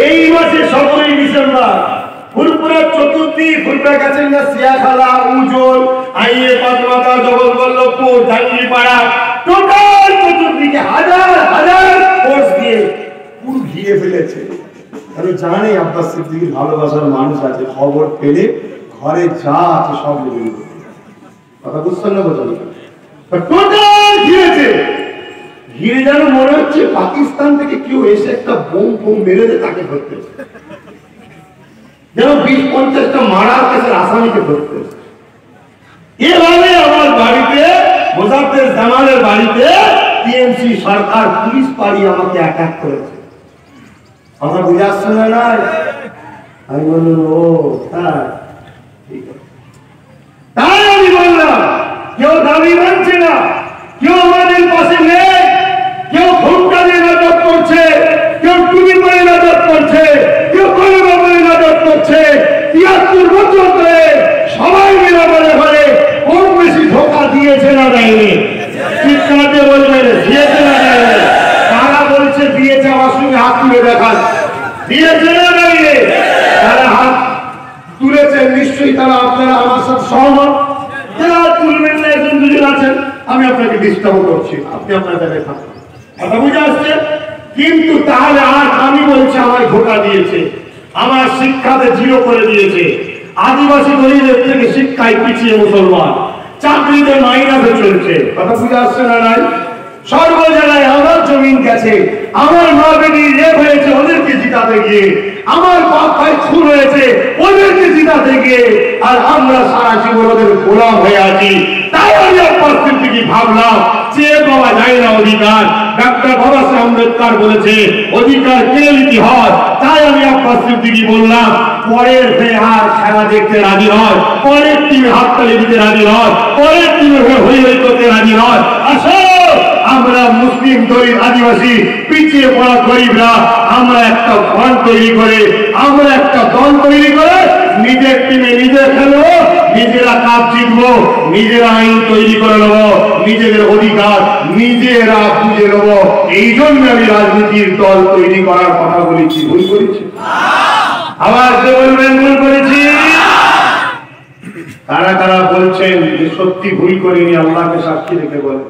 এই মাসে 17 ডিসেম্বর ফুলপুরা চতুর্থী ফুলপুরা গেছেন না সিয়াখালা উজল আইয়ে পাতমাতা জগৎবল্লভপুর জাঙ্গিপাড়া টোটাল চতুর্থীকে হাজার হাজার কোর্স দিয়ে পুরো ঘিরে ফেলেছে। আর জানে আব্বাস সিদ্দিকীর ভালোবাসার মানুষ আছে, খবর পেলে ঘরে যা আছে সব নিয়ে কথা বুঝছেন না? বোঝেন টোটাল ঘিরেছে। ঘিরে যেন মনে হচ্ছে পাকিস্তান থেকে কেউ এসে একটা বোম ফোম মেরে দেয় তাকে ধরতে, যেন 20-50টা মারার কেসের আসামিকে ধরতে। এভাবে আমার বাড়িতে মোজাফফর জামালের বাড়িতে টিএমসি সরকার পুলিশ পাড়িয়ে আমাকে অ্যাটাক করেছে। আমার বুঝে আসছে না? নাই আমি বললাম ও হ্যাঁ ঠিক আছে। তাই আমি বললাম কেউ দাবি মানছে না, কেউ আমাদের পাশে নেই, কেউ ভোটটা দিয়ে নাটক করছে, কেউ টুপি পরে নাটক করছে, কেউ কলমা পরে নাটক করছে। 73 বছর ধরে সবাই মিলে বলে ঘরে কম বেশি ধোকা দিয়েছে না দেয়নি? চিৎকারতে বলবেন দিয়েছে না দেয়নি? তারা বলছে দিয়েছে, আমার সঙ্গে হাত তুলে দেখান দিয়েছে না দেয়নি? তারা হাত তুলেছে, নিশ্চয়ই তারা আপনারা আমার সাথে সহমত। যারা তুলবেন না একজন দুজন আছেন, আমি আপনাকে ডিস্টার্ব করছি, আপনি আপনার জায়গায় থাকুন। কথা বুঝে আসছে? কিন্তু তাহলে আর আমি বলছি আমায় ধোকা দিয়েছে, আমার শিক্ষাতে জিরো করে দিয়েছে, আদিবাসী গরিবদের থেকে শিক্ষায় পিছিয়ে মুসলমান, চাকরিতে মাইনাসে চলছে। কথা বুঝে আসছে না? নাই সর্ব জায়গায় আমার জমিন গেছে, আমার মা বেটি রেপ হয়েছে ওদেরকে জিতাতে গিয়ে, আমার বাপ ভাই খুন হয়েছে ওদেরকে জিতাতে গিয়ে, আর আমরা সারা জীবন ওদের গোলাম হয়ে আছি। তাই আমি আব্বাস সিদ্দিকী ভাবলাম যে বাবা যায় না অধিকার, ডাক্তার বাবা সাহেব আম্বেদকর বলেছে অধিকার কেড়ে নিতে হয়। তাই আমি আব্বাস সিদ্দিকী বললাম পরের হয়ে আর খেলা দেখতে রাজি নয়, পরের টিমে হাততালি দিতে রাজি নয়, পরের টিমে হয়ে হই হই করতে রাজি নয়। আসো আমরা মুসলিম দলিত আদিবাসী পিছিয়ে পড়া গরিবরা আমরা একটা ফ্রন্ট তৈরি করে, আমরা একটা দল তৈরি করে নিজের টিমে নিজে খেলবো, নিজেরা কাপ জিতবো, নিজেরা আইন তৈরি করে নেবো, নিজেদের অধিকার নিজেরা বুঝে নেবো। এই জন্য আমি রাজনীতির দল তৈরি করার কথা বলেছি। ভুল করেছি? আবার বলবেন ভুল করেছি? কারা কারা বলছেন যে সত্যি ভুল করিনি, আল্লাহকে সাক্ষী রেখে বলে?